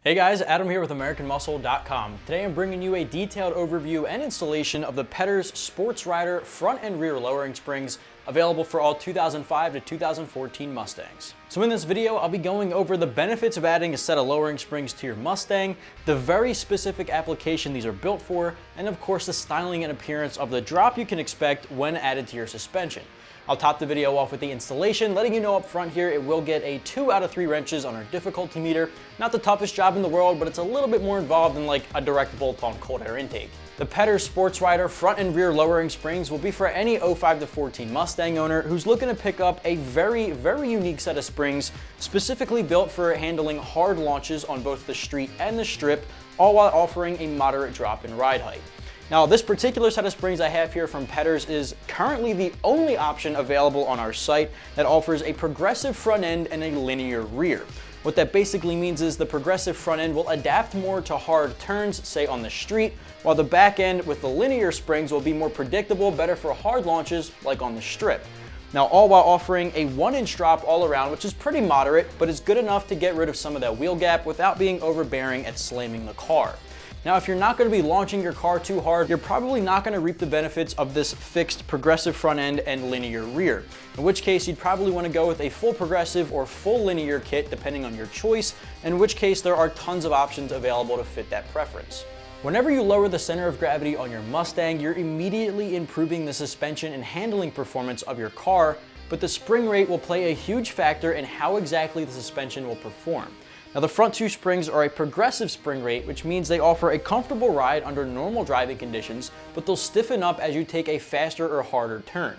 Hey guys, Adam here with AmericanMuscle.com. Today I'm bringing you a detailed overview and installation of the Pedders Sports Ryder front and rear lowering springs available for all 2005 to 2014 Mustangs. So in this video, I'll be going over the benefits of adding a set of lowering springs to your Mustang, the very specific application these are built for, and of course the styling and appearance of the drop you can expect when added to your suspension. I'll top the video off with the installation, letting you know up front here it will get a 2 out of 3 wrenches on our difficulty meter. Not the toughest job in the world, but it's a little bit more involved than like a direct bolt-on cold air intake. The Pedders Sports Ryder front and rear lowering springs will be for any 05 to 14 Mustang owner who's looking to pick up a very unique set of springs specifically built for handling hard launches on both the street and the strip, all while offering a moderate drop in ride height. Now, this particular set of springs I have here from Pedders is currently the only option available on our site that offers a progressive front end and a linear rear. What that basically means is the progressive front end will adapt more to hard turns, say on the street, while the back end with the linear springs will be more predictable, better for hard launches like on the strip. Now, all while offering a 1-inch drop all around, which is pretty moderate, but is good enough to get rid of some of that wheel gap without being overbearing at slamming the car. Now, if you're not going to be launching your car too hard, you're probably not going to reap the benefits of this fixed progressive front end and linear rear, in which case you'd probably want to go with a full progressive or full linear kit depending on your choice, in which case there are tons of options available to fit that preference. Whenever you lower the center of gravity on your Mustang, you're immediately improving the suspension and handling performance of your car, but the spring rate will play a huge factor in how exactly the suspension will perform. Now, the front two springs are a progressive spring rate, which means they offer a comfortable ride under normal driving conditions, but they'll stiffen up as you take a faster or harder turn.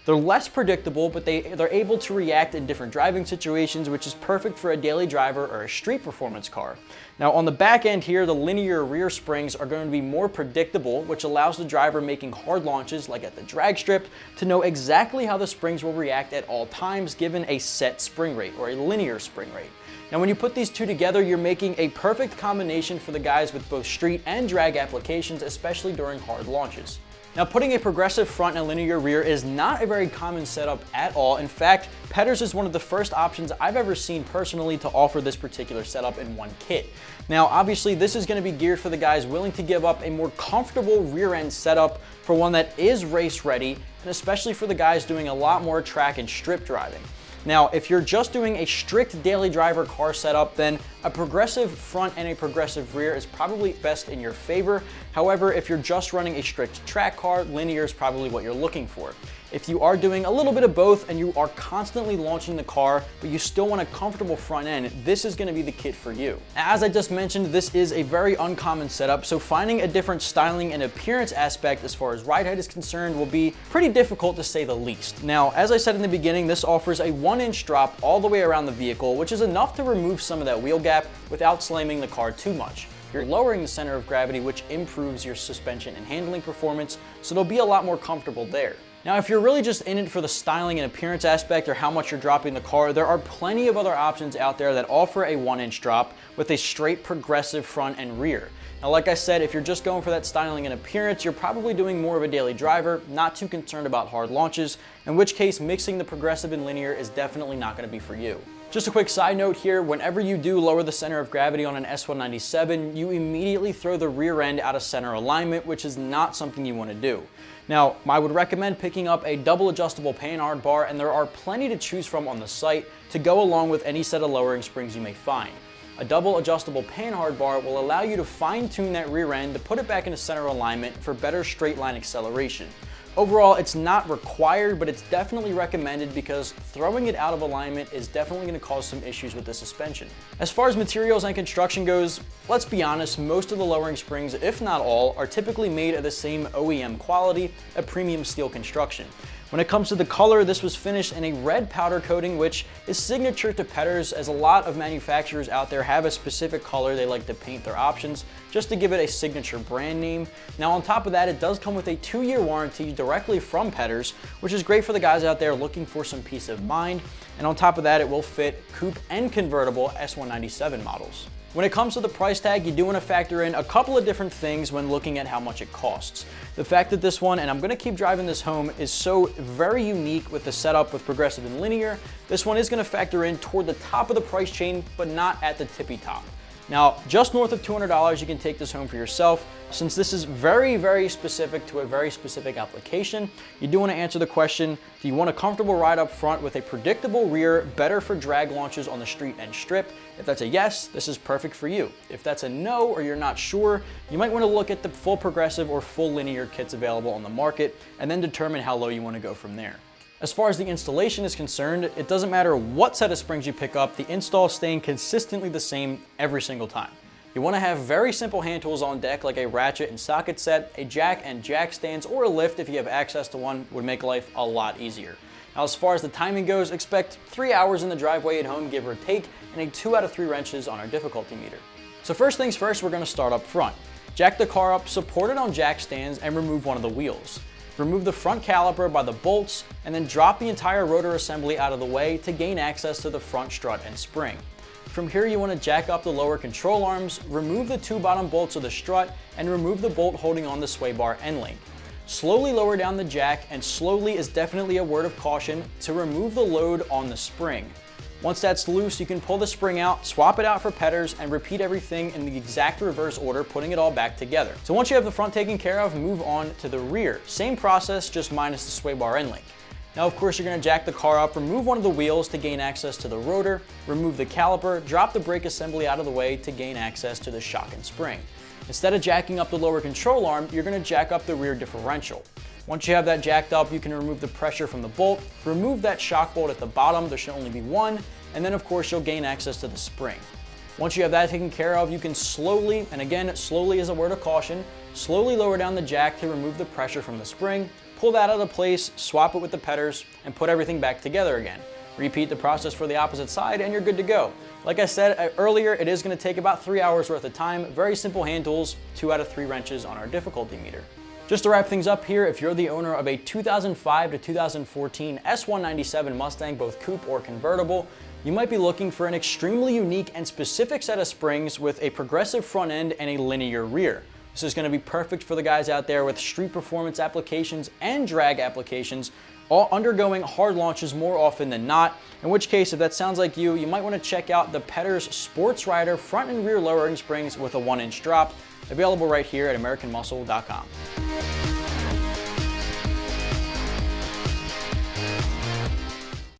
They're less predictable, but they're able to react in different driving situations, which is perfect for a daily driver or a street performance car. Now, on the back end here, the linear rear springs are going to be more predictable, which allows the driver making hard launches, like at the drag strip, to know exactly how the springs will react at all times given a set spring rate or a linear spring rate. Now, when you put these two together, you're making a perfect combination for the guys with both street and drag applications, especially during hard launches. Now, putting a progressive front and linear rear is not a very common setup at all. In fact, Pedders is one of the first options I've ever seen personally to offer this particular setup in one kit. Now, obviously, this is going to be geared for the guys willing to give up a more comfortable rear end setup for one that is race ready, and especially for the guys doing a lot more track and strip driving. Now, if you're just doing a strict daily driver car setup, then a progressive front and a progressive rear is probably best in your favor. However, if you're just running a strict track car, linear is probably what you're looking for. If you are doing a little bit of both and you are constantly launching the car, but you still want a comfortable front end, this is going to be the kit for you. As I just mentioned, this is a very uncommon setup, so finding a different styling and appearance aspect as far as ride height is concerned will be pretty difficult to say the least. Now, as I said in the beginning, this offers a 1-inch drop all the way around the vehicle, which is enough to remove some of that wheel gap without slamming the car too much. You're lowering the center of gravity, which improves your suspension and handling performance, so they'll be a lot more comfortable there. Now, if you're really just in it for the styling and appearance aspect or how much you're dropping the car, there are plenty of other options out there that offer a 1-inch drop with a straight progressive front and rear. Now, like I said, if you're just going for that styling and appearance, you're probably doing more of a daily driver, not too concerned about hard launches, in which case mixing the progressive and linear is definitely not going to be for you. Just a quick side note here, whenever you do lower the center of gravity on an S197, you immediately throw the rear end out of center alignment, which is not something you want to do. Now, I would recommend picking up a double adjustable panhard bar, and there are plenty to choose from on the site to go along with any set of lowering springs you may find. A double adjustable panhard bar will allow you to fine-tune that rear end to put it back into center alignment for better straight line acceleration. Overall, it's not required, but it's definitely recommended because throwing it out of alignment is definitely going to cause some issues with the suspension. As far as materials and construction goes, let's be honest, most of the lowering springs, if not all, are typically made of the same OEM quality, a premium steel construction. When it comes to the color, this was finished in a red powder coating, which is signature to Pedders, as a lot of manufacturers out there have a specific color they like to paint their options, just to give it a signature brand name. Now, on top of that, it does come with a 2-year warranty directly from Pedders, which is great for the guys out there looking for some peace of mind. And on top of that, it will fit coupe and convertible S197 models. When it comes to the price tag, you do want to factor in a couple of different things when looking at how much it costs. The fact that this one, and I'm going to keep driving this home, is so very unique with the setup with progressive and linear, this one is going to factor in toward the top of the price chain, but not at the tippy top. Now, just north of $200, you can take this home for yourself. Since this is very, very specific to a very specific application, you do want to answer the question, do you want a comfortable ride up front with a predictable rear, better for drag launches on the street and strip? If that's a yes, this is perfect for you. If that's a no, or you're not sure, you might want to look at the full progressive or full linear kits available on the market and then determine how low you want to go from there. As far as the installation is concerned, it doesn't matter what set of springs you pick up, the install is staying consistently the same every single time. You want to have very simple hand tools on deck like a ratchet and socket set, a jack and jack stands, or a lift if you have access to one would make life a lot easier. Now, as far as the timing goes, expect 3 hours in the driveway at home, give or take, and a 2 out of 3 wrenches on our difficulty meter. So first things first, we're going to start up front. Jack the car up, support it on jack stands, and remove one of the wheels. Remove the front caliper by the bolts, and then drop the entire rotor assembly out of the way to gain access to the front strut and spring. From here, you want to jack up the lower control arms, remove the 2 bottom bolts of the strut, and remove the bolt holding on the sway bar end link. Slowly lower down the jack, and slowly is definitely a word of caution, to remove the load on the spring. Once that's loose, you can pull the spring out, swap it out for Pedders, and repeat everything in the exact reverse order, putting it all back together. So once you have the front taken care of, move on to the rear. Same process, just minus the sway bar end link. Now, of course, you're going to jack the car up, remove one of the wheels to gain access to the rotor, remove the caliper, drop the brake assembly out of the way to gain access to the shock and spring. Instead of jacking up the lower control arm, you're going to jack up the rear differential. Once you have that jacked up, you can remove the pressure from the bolt, remove that shock bolt at the bottom, there should only be one, and then of course you'll gain access to the spring. Once you have that taken care of, you can slowly, and again, slowly is a word of caution, slowly lower down the jack to remove the pressure from the spring, pull that out of place, swap it with the Pedders, and put everything back together again. Repeat the process for the opposite side and you're good to go. Like I said earlier, it is going to take about 3 hours worth of time. Very simple hand tools, 2 out of 3 wrenches on our difficulty meter. Just to wrap things up here, if you're the owner of a 2005 to 2014 S197 Mustang, both coupe or convertible, you might be looking for an extremely unique and specific set of springs with a progressive front end and a linear rear. This is going to be perfect for the guys out there with street performance applications and drag applications, all undergoing hard launches more often than not, in which case, if that sounds like you, you might want to check out the Pedders Sports Ryder front and rear lowering springs with a 1-inch drop, available right here at AmericanMuscle.com.